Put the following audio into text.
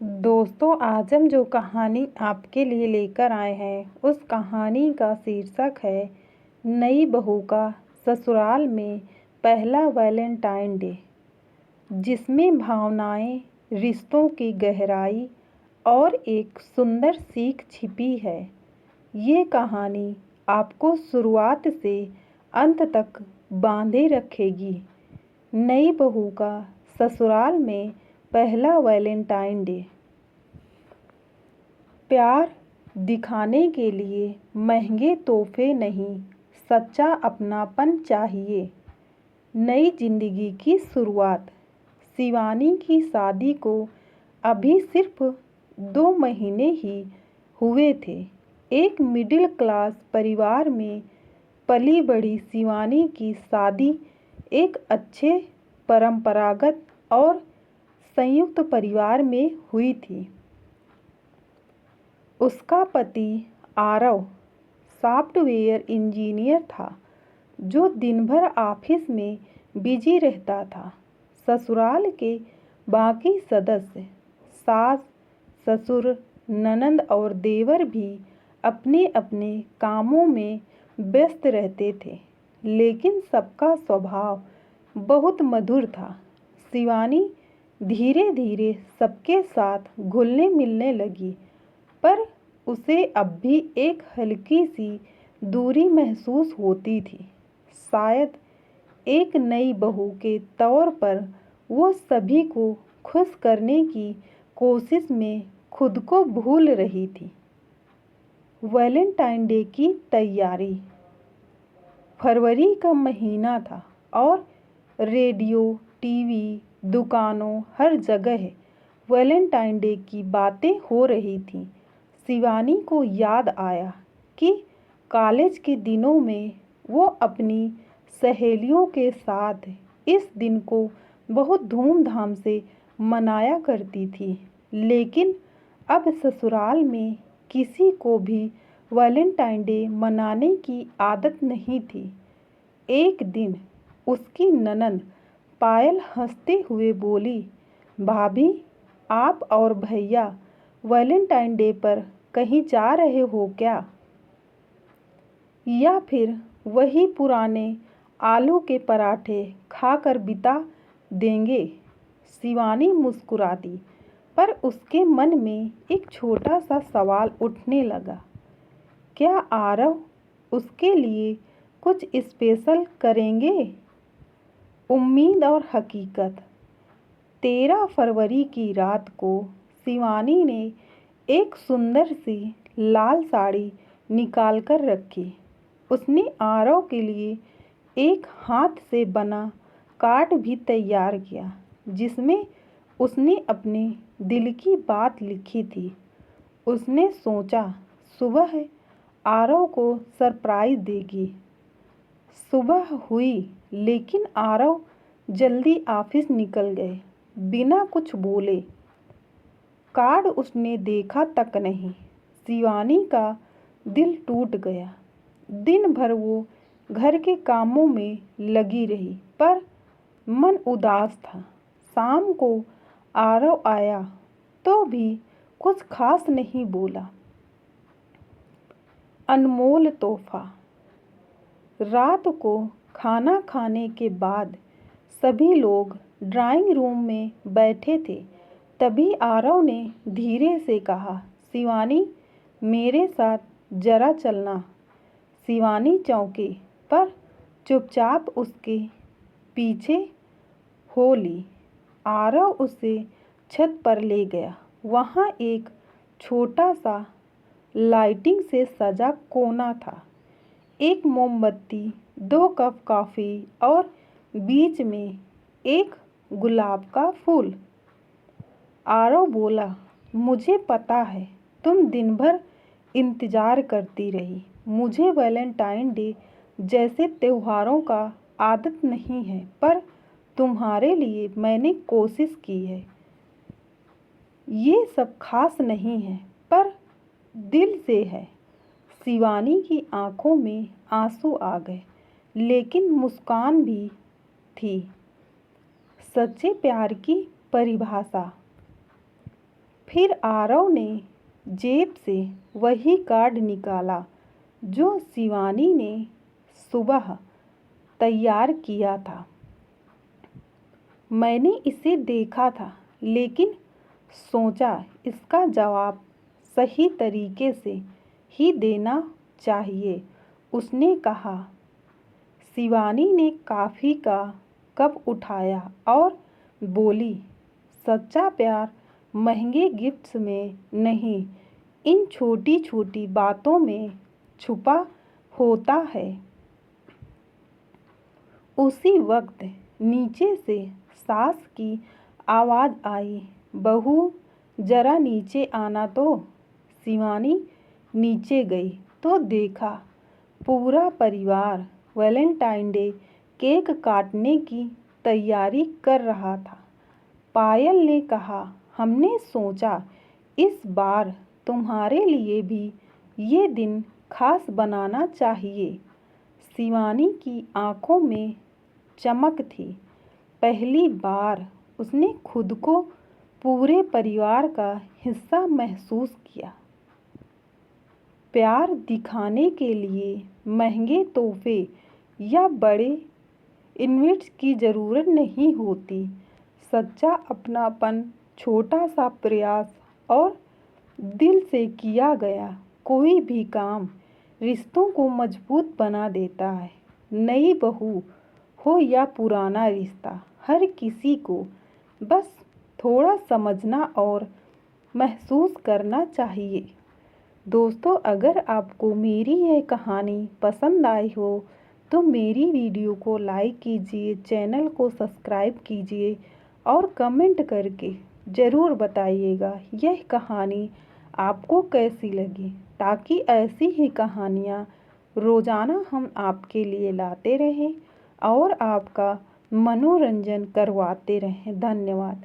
दोस्तों, आज हम जो कहानी आपके लिए लेकर आए हैं उस कहानी का शीर्षक है नई बहू का ससुराल में पहला वैलेंटाइन डे, जिसमें भावनाएं, रिश्तों की गहराई और एक सुंदर सीख छिपी है। ये कहानी आपको शुरुआत से अंत तक बांधे रखेगी। नई बहू का ससुराल में पहला वैलेंटाइन डे। प्यार दिखाने के लिए महंगे तोहफे नहीं, सच्चा अपनापन चाहिए। नई जिंदगी की शुरुआत। शिवानी की शादी को अभी सिर्फ 2 महीने ही हुए थे। एक मिडिल क्लास परिवार में पली बढ़ी शिवानी की शादी एक अच्छे परंपरागत और संयुक्त परिवार में हुई थी। उसका पति आरव सॉफ्टवेयर इंजीनियर था, जो दिन भर ऑफिस में बिजी रहता था। ससुराल के बाकी सदस्य, सास, ससुर, ननंद और देवर भी अपने अपने कामों में व्यस्त रहते थे, लेकिन सबका स्वभाव बहुत मधुर था। शिवानी धीरे धीरे सबके साथ घुलने मिलने लगी, पर उसे अब भी एक हल्की सी दूरी महसूस होती थी। शायद एक नई बहू के तौर पर वो सभी को खुश करने की कोशिश में खुद को भूल रही थी। वैलेंटाइन डे की तैयारी। फरवरी का महीना था और रेडियो, टीवी, दुकानों, हर जगह वैलेंटाइन डे की बातें हो रही थीं। शिवानी को याद आया कि कॉलेज के दिनों में वो अपनी सहेलियों के साथ इस दिन को बहुत धूमधाम से मनाया करती थी, लेकिन अब ससुराल में किसी को भी वैलेंटाइन डे मनाने की आदत नहीं थी। एक दिन उसकी ननंद पायल हंसते हुए बोली, भाभी, आप और भैया वैलेंटाइन डे पर कहीं जा रहे हो क्या? या फिर वही पुराने आलू के पराठे खाकर बिता देंगे? शिवानी मुस्कुरा दी, पर उसके मन में एक छोटा सा सवाल उठने लगा। क्या आरव उसके लिए कुछ स्पेशल करेंगे? उम्मीद और हकीकत। 13 फरवरी की रात को शिवानी ने एक सुंदर सी लाल साड़ी निकाल कर रखी। उसने आरव के लिए एक हाथ से बना कार्ड भी तैयार किया, जिसमें उसने अपने दिल की बात लिखी थी। उसने सोचा, सुबह आरव को सरप्राइज देगी। सुबह हुई, लेकिन आरव जल्दी ऑफिस निकल गए, बिना कुछ बोले। कार्ड उसने देखा तक नहीं। शिवानी का दिल टूट गया। दिन भर वो घर के कामों में लगी रही, पर मन उदास था। शाम को आरव आया तो भी कुछ खास नहीं बोला। अनमोल तोहफा। रात को खाना खाने के बाद सभी लोग ड्राइंग रूम में बैठे थे। तभी आरव ने धीरे से कहा, शिवानी, मेरे साथ जरा चलना। शिवानी चौंकी, पर चुपचाप उसके पीछे हो ली। आरव उसे छत पर ले गया। वहाँ एक छोटा सा लाइटिंग से सजा कोना था। एक मोमबत्ती, 2 कप कॉफ़ी और बीच में एक गुलाब का फूल। आरव बोला, मुझे पता है तुम दिन भर इंतज़ार करती रही। मुझे वैलेंटाइन डे जैसे त्योहारों का आदत नहीं है, पर तुम्हारे लिए मैंने कोशिश की है। ये सब खास नहीं है, पर दिल से है। शिवानी की आंखों में आंसू आ गए, लेकिन मुस्कान भी थी। सच्चे प्यार की परिभाषा। फिर आरव ने जेब से वही कार्ड निकाला जो शिवानी ने सुबह तैयार किया था। मैंने इसे देखा था, लेकिन सोचा इसका जवाब सही तरीके से ही देना चाहिए, उसने कहा। शिवानी ने कॉफ़ी का कप उठाया और बोली, सच्चा प्यार महंगे गिफ्ट्स में नहीं, इन छोटी छोटी बातों में छुपा होता है। उसी वक्त नीचे से सास की आवाज़ आई, बहू जरा नीचे आना तो। शिवानी नीचे गई तो देखा पूरा परिवार वैलेंटाइन डे केक काटने की तैयारी कर रहा था। पायल ने कहा, हमने सोचा इस बार तुम्हारे लिए भी ये दिन खास बनाना चाहिए। शिवानी की आंखों में चमक थी। पहली बार उसने खुद को पूरे परिवार का हिस्सा महसूस किया। प्यार दिखाने के लिए महंगे तोहफे या बड़े इवेंट्स की ज़रूरत नहीं होती। सच्चा अपनापन, छोटा सा प्रयास और दिल से किया गया कोई भी काम रिश्तों को मजबूत बना देता है। नई बहू हो या पुराना रिश्ता, हर किसी को बस थोड़ा समझना और महसूस करना चाहिए। दोस्तों, अगर आपको मेरी यह कहानी पसंद आई हो तो मेरी वीडियो को लाइक कीजिए, चैनल को सब्सक्राइब कीजिए और कमेंट करके ज़रूर बताइएगा यह कहानी आपको कैसी लगी, ताकि ऐसी ही कहानियाँ रोज़ाना हम आपके लिए लाते रहें और आपका मनोरंजन करवाते रहें। धन्यवाद।